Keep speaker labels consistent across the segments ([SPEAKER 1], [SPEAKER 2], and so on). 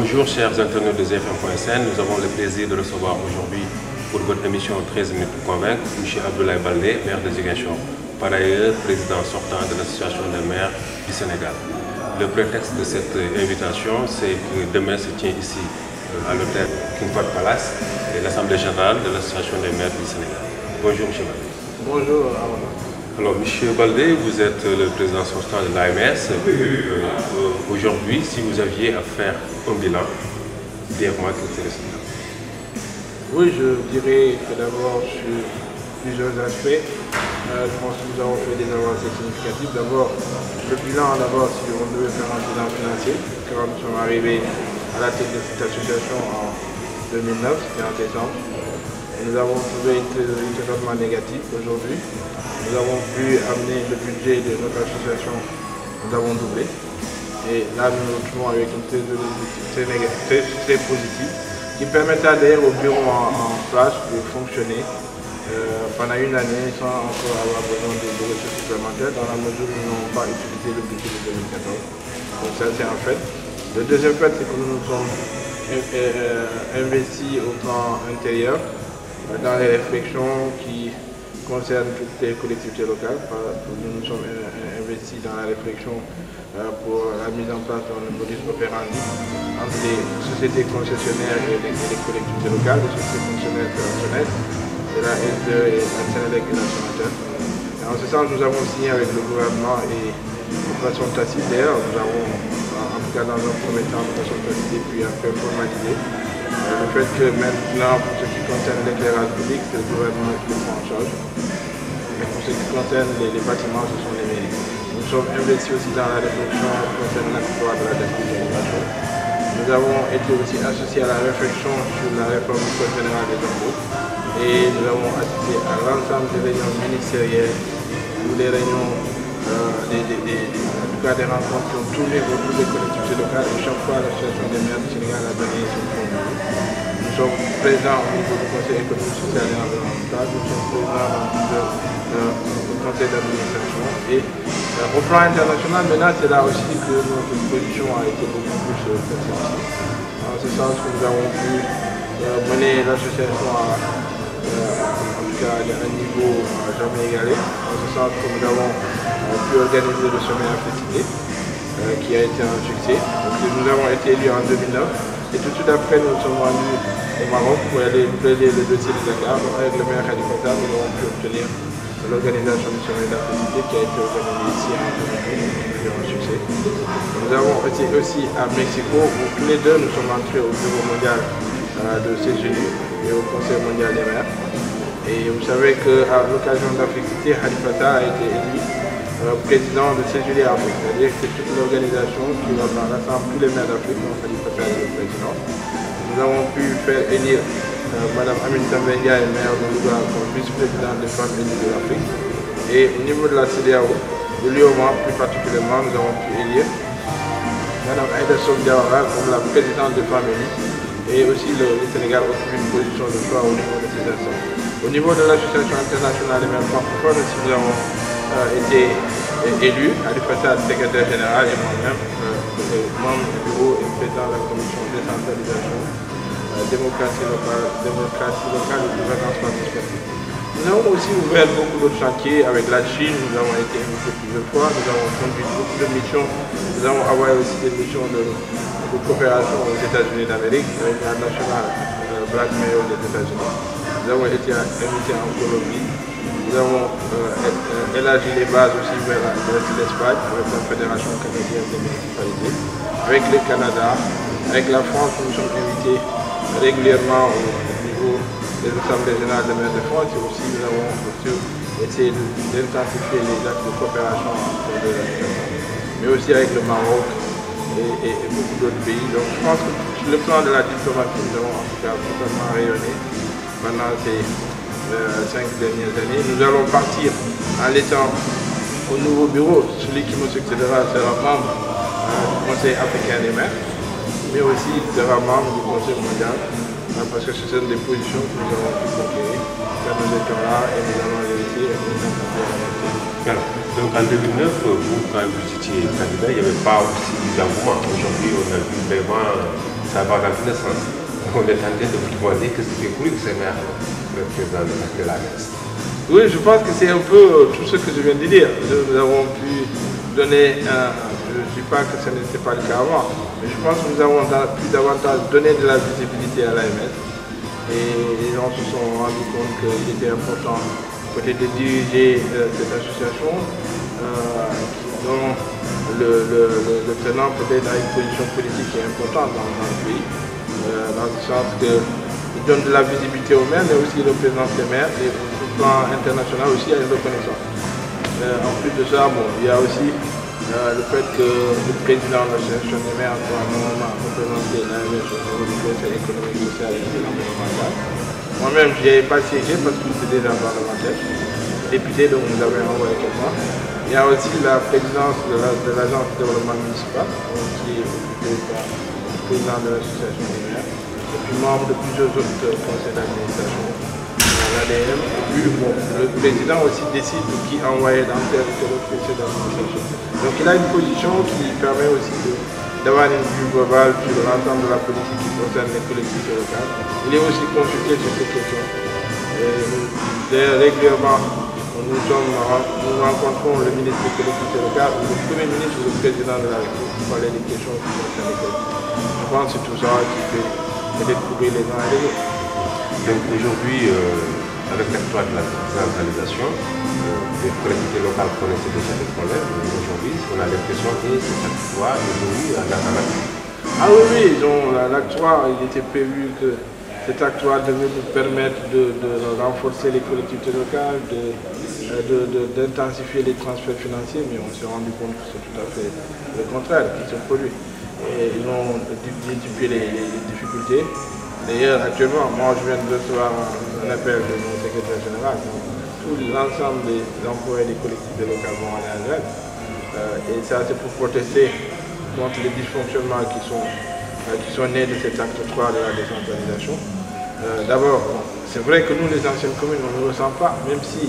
[SPEAKER 1] Bonjour chers internautes de ZFM.sn, nous avons le plaisir de recevoir aujourd'hui pour votre émission 13 minutes pour convaincre M. Abdoulaye Baldé, maire de Ziguinchor, par ailleurs président sortant de l'association des maires du Sénégal. Le prétexte de cette invitation, c'est que demain se tient ici à l'hôtel King Fahd Palace l'Assemblée générale de l'association des maires du Sénégal. Bonjour M. Baldé.
[SPEAKER 2] Bonjour.
[SPEAKER 1] Alors, M. Baldé, vous êtes le président sortant de l'AMS. Aujourd'hui, si vous aviez à faire un bilan, dites-moi quel serait ce bilan.
[SPEAKER 2] Oui, je dirais que d'abord sur plusieurs aspects, je pense que nous avons fait des avancées significatives. D'abord, le bilan, si on devait faire un bilan financier, quand nous sommes arrivés à la tête de cette association en 2009, c'était en décembre, et nous avons trouvé une traitement négatif aujourd'hui. Nous avons pu amener le budget de notre association, nous avons doublé. Et là, nous nous retrouvons avec une très positive qui permettra d'ailleurs au bureau en place de fonctionner pendant une année sans encore avoir besoin de ressources supplémentaires dans la mesure où nous n'avons pas utilisé le budget de 2014. Donc ça, c'est un fait. Le deuxième fait, c'est que nous nous sommes investis au plan intérieur dans les réflexions qui concernent toutes les collectivités locales. Nous nous sommes investis dans la réflexion pour la mise en place d'un modus operandi entre les sociétés concessionnaires et les collectivités locales, les sociétés concessionnaires opérationnelles, de la S2 et la Sénélec et la Sonatel. En ce sens, nous avons signé avec le gouvernement et de façon tacite. D'ailleurs, nous avons, en tout cas dans un premier temps, de façon tacite et puis après formalisé le fait que maintenant, pour ce qui concerne l'éclairage public, c'est le gouvernement qui le prend en charge. Mais pour ce qui concerne les bâtiments, ce sont les mairies. Nous sommes investis aussi dans la réflexion concernant l'emploi de la décentralisation. Nous avons été aussi associés à la réflexion sur la réforme du Code général des impôts. Et nous avons assisté à l'ensemble des réunions ministérielles ou des réunions, en tout cas des rencontres qui ont tourné autour des collectivités locales. Et chaque fois, l'association des maires du Sénégal a donné son point de vue. Nous sommes présents au niveau du Conseil économique, social et environnemental. Nous sommes présents dans le Conseil d'administration. Et au plan international, maintenant, c'est là aussi que notre position a été beaucoup plus perceptible. En ce sens que nous avons pu mener l'association à en tout cas à un niveau jamais égalé. En ce sens que nous avons pu organiser le sommet africain qui a été un succès. Donc, nous avons été élus en 2009 et tout de suite après nous sommes rendus au Maroc pour aller plaider le dossier de Dakar. Donc, avec le maire Khalifa Sall, nous avons pu obtenir l'organisation du sommet d'Afrique qui a été organisé ici en 2012, un succès. Nous avons été aussi à Mexico où tous les deux nous sommes entrés au bureau mondial de CGU et au Conseil mondial des maires. Et vous savez qu'à l'occasion d'Afrique Cité, Khalifa Sall a été élu président de CGU Afrique, c'est-à-dire que c'est toute l'organisation qui rassemble tous les maires d'Afrique, dont Khalifa Sall est le président. Nous avons pu faire élire Mme Aminata Mbengue, maire de Louga, comme vice-présidente des femmes élues de l'Afrique. Et au niveau de la CEDEAO, de l'UOMA plus particulièrement, nous avons pu élire Mme Aïda Sow Diawara comme la présidente des femmes élues. Et aussi le Sénégal occupe une position de choix au niveau de ces instances. Au niveau de l'association internationale des maires francophones aussi, nous avons été élus, Khalifa Sall, secrétaire général, et moi-même, membre du bureau et président de la commission de décentralisation, démocratie locale et gouvernance participative. Nous avons aussi ouvert beaucoup d'autres chantiers avec la Chine, nous avons été invités plusieurs fois, nous avons conduit beaucoup de missions, nous avons envoyé aussi des missions de coopération aux États-Unis d'Amérique avec la National Black Mayor des États-Unis. Nous avons été invités en Colombie, nous avons élargi les bases aussi vers l'Espagne avec la Fédération canadienne des municipalités, avec le Canada, avec la France, nous sommes invités régulièrement au niveau des assemblées générales des maires de France et aussi nous avons essayé d'intensifier les actes de coopération entre les associations, mais aussi avec le Maroc et beaucoup d'autres pays. Donc je pense que sur le plan de la diplomatie, nous avons en tout cas totalement rayonné pendant ces 5 dernières années. Nous allons partir en étant au nouveau bureau. Celui qui me succédera sera membre du Conseil africain des maires, mais aussi il sera membre du Conseil mondial, parce que ce sont des positions que nous avons pu conquérir quand nous étions là et nous allons réussir et nous allons.
[SPEAKER 1] Donc en 2009, vous, quand vous étiez candidat, il n'y avait pas aussi d'engouement. Aujourd'hui, on a vu vraiment ça va dans tous les sens. On est en train de vous demander qu'est-ce qui fait courir ces maires, le président de la messe.
[SPEAKER 2] Oui, je pense que c'est un peu tout ce que je viens de dire. Nous avons pu donner, je ne dis pas que ce n'était pas le cas avant, mais je pense que nous avons pu davantage donner de la visibilité à l'AMS. Et les gens se sont rendus compte qu'il était important peut-être de diriger cette association dont le président peut-être a une position politique qui est importante dans le pays, dans le sens qu'il donne de la visibilité aux maires, mais aussi le président des maires. Et au plan international aussi, il y a une reconnaissance. En plus de ça, bon, il y a aussi le fait que le président de l'association des maires soit normalement représenté l'AMS au niveau du Conseil économique, social et environnemental. Moi-même, je n'y avais pas siégé parce que j'étais déjà parlementaire, député, donc nous avions envoyé quelqu'un. Il y a aussi la présidence de l'agence de développement municipal, qui est occupée par le président de l'association des maires, et puis membre de plusieurs autres conseils d'administration. L'ADM, et puis bon, le président aussi décide de qui envoyer dans tel autre conseil d'administration. Donc il a une position qui permet aussi d'avoir une vue globale sur l'ensemble de la politique qui concerne les collectivités locales. Il est aussi consulté sur ces questions. Régulièrement, nous rencontrons le ministre des collectivités locales ou le premier ministre ou le président de la République pour parler des questions qui concernent les collectivités. Je pense que c'est tout ça qui fait peut-être courir les uns et les autres.
[SPEAKER 1] Donc aujourd'hui, avec l'acte de la décentralisation, les collectivités locales connaissaient déjà des problèmes, mais aujourd'hui, on a l'impression que cet acte 3 évolue à la
[SPEAKER 2] Ah oui, l'acte 3, il était prévu que cet acte 3 devait nous permettre de renforcer les collectivités locales, d'intensifier les transferts financiers, mais on s'est rendu compte que c'est tout à fait le contraire qui se produit. Et ils ont multiplié les difficultés. D'ailleurs, actuellement, moi je viens de recevoir un appel de mon secrétaire général. Tout l'ensemble des employés des collectivités locales vont aller à grève. Et ça, c'est pour protester contre les dysfonctionnements qui sont nés de cet acte 3 de la décentralisation. D'abord, c'est vrai que nous, les anciennes communes, on ne le ressent pas, même si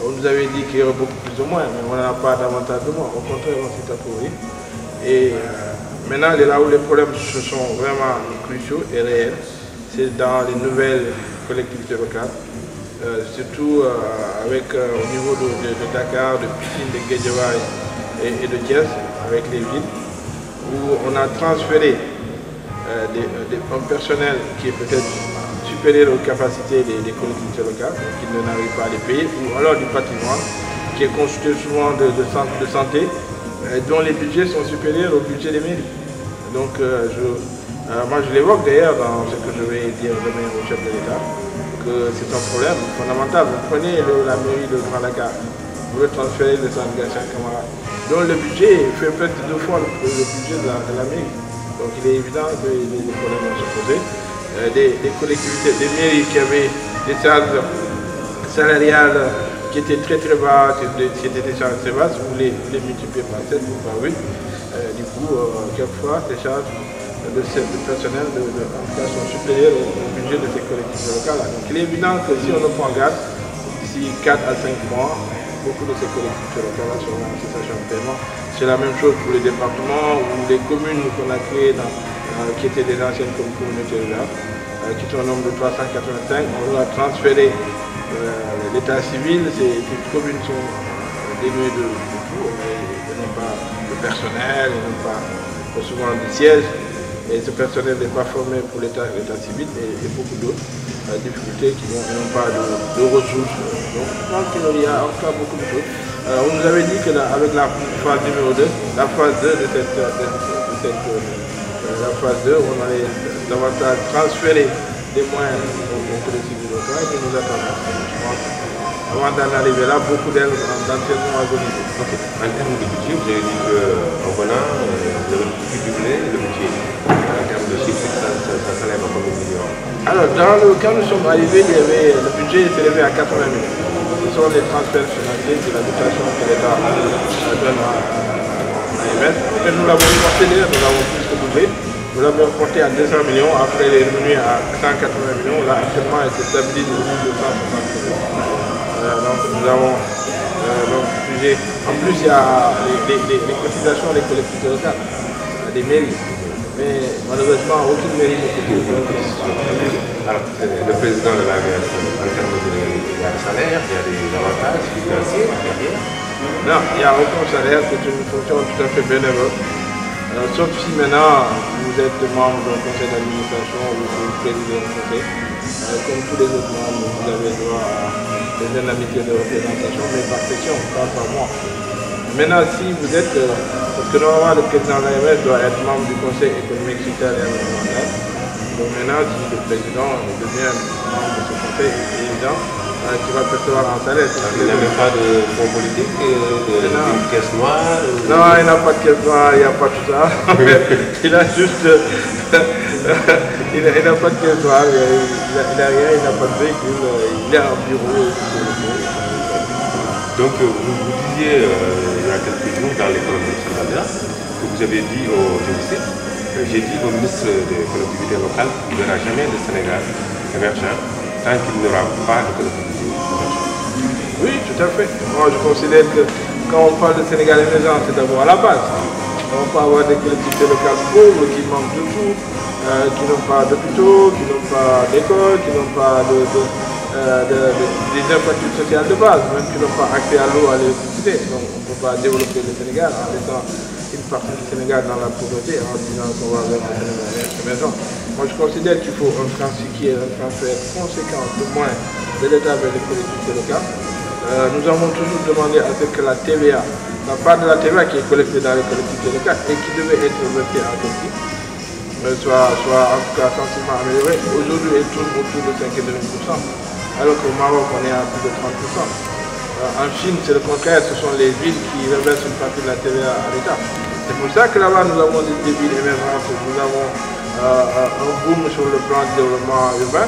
[SPEAKER 2] on nous avait dit qu'il y aurait beaucoup plus ou moins, mais on n'en a pas davantage de moins. Au contraire, on s'est appauvri. Et maintenant, là où les problèmes sont vraiment cruciaux et réels, c'est dans les nouvelles collectivités locales, surtout au niveau de Dakar, de Pikine, de Guédiawaye et de Thiès, avec les villes, où on a transféré un personnel qui est peut-être supérieur aux capacités des collectivités locales, qui n'arrivent pas à les payer, ou alors du patrimoine, qui est constitué souvent de centres de santé, dont les budgets sont supérieurs au budget des mairies. Donc moi je l'évoque d'ailleurs dans ce que je vais dire demain au chef de l'État, que c'est un problème fondamental. Vous prenez la mairie de Grand Dakar, vous le transférez de Centre Gatien Camara, dont le budget fait presque 2 fois le budget de la mairie. Donc il est évident que les problèmes vont se poser. Des collectivités, des mairies qui avaient des charges salariales qui étaient très très basses, qui étaient des charges très basses, vous les multipliez par 7 ou par 8. Du coup, quelquefois, ces charges de personnel en tout cas, sont supérieures au budget de ces collectivités locales. Donc il est évident que si on ne prend garde, d'ici 4 à 5 mois, beaucoup de ces collectivités locales seront en situation de paiement. C'est la même chose pour les départements ou les communes qu'on a créées qui étaient des anciennes communautés rurales, qui sont au nombre de 385. On a transféré l'état civil, ces communes sont dénuées de tout, elles n'ont pas de personnel, elles n'ont pas souvent de siège, et ce personnel n'est pas formé pour l'état civil et beaucoup d'autres difficultés qui n'ont pas de ressources. Donc je pense qu'il y a encore beaucoup de choses. On nous avait dit qu'avec la phase numéro 2, la phase 2 la phase 2, on allait davantage transférer des moyens aux collectivités locales et nous attendons. Je pense avant d'en arriver là, beaucoup d'elles d'entraînement agonisé.
[SPEAKER 1] Okay. En termes de budget, vous avez dit qu'en venant, vous avez pu doubler le budget. En termes de chiffres, ça s'élève à combien de millions?
[SPEAKER 2] Alors, quand nous sommes arrivés, le budget est élevé à 80 millions. Ce sont les transferts financiers de la dotation que l'État donne à l'AMS. Et nous l'avons porté d'ailleurs, nous l'avons plus que doublé. Nous l'avons porté à 200 millions, après il est revenu à 180 millions. Là, actuellement, il se stabilise au niveau de 160 millions. Donc, nous avons budget. En plus, il y a les cotisations des collectivités locales, des mairies. mais malheureusement, aucune mairie ne peut dire.
[SPEAKER 1] Alors, le président de l'AMS, en termes de salaire, il y a des avantages financiers derrière?
[SPEAKER 2] Non, il n'y a aucun salaire, c'est une fonction tout à fait bénévole. Sauf si maintenant vous êtes membre d'un conseil d'administration ou vous présidez un conseil. Comme tous les autres membres, vous avez droit à des indemnités de représentation, mais par section, pas par mois. Maintenant, si vous êtes, parce que normalement le président de l'AMS doit être membre du conseil économique, social et environnemental. Donc maintenant, si le président devient membre de ce conseil, c'est évident, tu vas percevoir un salaire.
[SPEAKER 1] Il n'y a même pas de fonds politique, d'une caisse noire?
[SPEAKER 2] Non, il n'a pas de caisse noire, il n'y a pas tout ça. Il a juste... il n'a pas de caisse noire, il n'a rien, il n'a pas de véhicule, il a un bureau.
[SPEAKER 1] Donc vous disiez il y a quelques jours dans l'école de Salvador que vous avez dit j'ai dit au ministre des collectivités locales qu'il ne verra jamais le Sénégal émergent tant qu'il n'y aura pas de collectivité émergente.
[SPEAKER 2] Oui, tout à fait. Moi je considère que quand on parle de Sénégal émergent, c'est d'abord à la base. On peut avoir des collectivités locales pauvres qui manquent de tout, qui n'ont pas d'hôpitaux, qui n'ont pas d'école, qui n'ont pas des infrastructures sociales de base, même qui n'ont pas accès à l'eau, à l'électricité. Donc on ne peut pas développer le Sénégal en laissant une partie du Sénégal dans la pauvreté en disant qu'on va vers un Sénégal émergent. Moi je considère qu'il faut un transfert qui est un transfert conséquent de moins de l'État vers les collectivités locales. Nous avons toujours demandé à ce que la TVA, la part de la TVA qui est collectée dans les collectivités locales et qui devait être versée à Turquie, soit en tout cas sensiblement améliorée. Aujourd'hui elle tourne autour de 5,5%. Alors qu'au Maroc, on est à plus de 30%. En Chine, c'est le contraire, ce sont les villes qui reversent une partie de la TVA à l'État. C'est pour ça que là-bas, nous avons des villes émergentes, nous avons un boom sur le plan du développement urbain.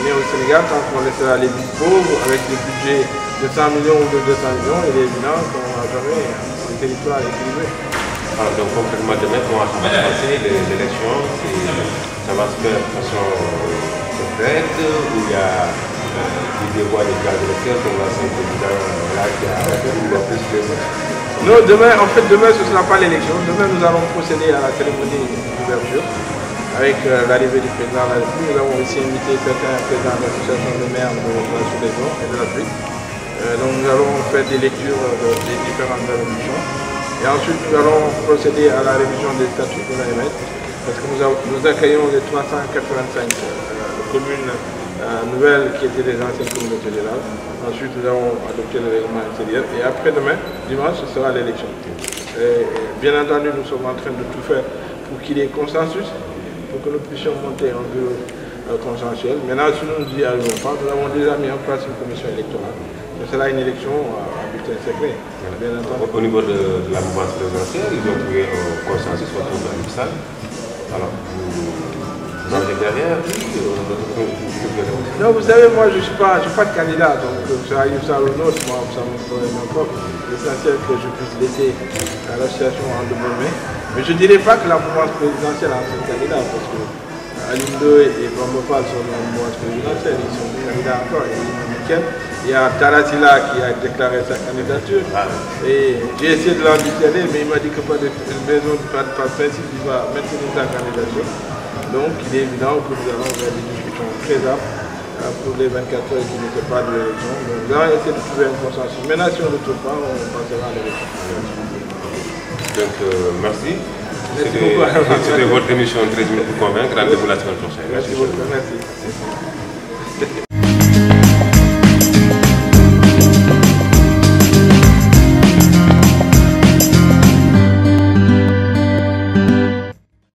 [SPEAKER 2] Mais au Sénégal, tant qu'on laissera les villes pauvres avec des budgets de 100 millions ou de 200 millions, il est évident qu'on n'aura jamais un territoire équilibré.
[SPEAKER 1] Alors, donc concrètement, demain, comment ça va se passer l'élection? Ça va se faire de façon secrète où il y a des voix des gaz électeurs comme l'ancien président là qui a plus les autres?
[SPEAKER 2] Non, demain ce ne sera pas l'élection. Demain nous allons procéder à la cérémonie d'ouverture avec l'arrivée du président de la République. Nous avons aussi invité certains présidents de l'association de maires de la sous-région et de l'Afrique. Donc nous allons faire des lectures des différentes résolutions. Et ensuite nous allons procéder à la révision des statuts de l'AMS parce que nous accueillons les 385 communes nouvelles qui étaient des anciennes communautés rurales. Ensuite, nous avons adopté le règlement intérieur et après-demain, dimanche, ce sera l'élection. Bien entendu, nous sommes en train de tout faire pour qu'il y ait consensus, pour que nous puissions monter un bureau consensuel. Maintenant, si nous n'y arrivons pas, nous avons déjà mis en place une commission électorale. Mais c'est là une élection à bulletin secret. Bien entendu.
[SPEAKER 1] Au niveau de la mouvance présidentielle, ils ont trouvé un consensus autour de l'Ipsal. Alors, vous avez derrière
[SPEAKER 2] non, vous savez, moi je ne suis pas de candidat, donc ça arrive ça ou l'autre, moi ça me ferait n'importe. L'essentiel que je puisse laisser l'association en de bonnes mains. Mais je ne dirais pas que la mouvance présidentielle a un seul candidat, parce que Aline Ndoye et Bamba Fall sont dans la mouvance présidentielle, ils sont des candidats encore. Il y a Tarasila qui a déclaré sa candidature. Et j'ai essayé de l'ambitionnner, mais il m'a dit que pas de principe, il va maintenir sa candidature. Donc il est évident que nous allons faire des discussions très âpres pour les 24 heures qui n'étaient pas de l'élection. Donc nous allons essayer de trouver un consensus. Maintenant, si on ne le trouve pas, on passera à l'élection.
[SPEAKER 1] Donc merci.
[SPEAKER 2] C'était
[SPEAKER 1] votre émission 13 minutes pour convaincre. Rendez-vous la semaine prochaine.
[SPEAKER 2] Merci beaucoup. Merci.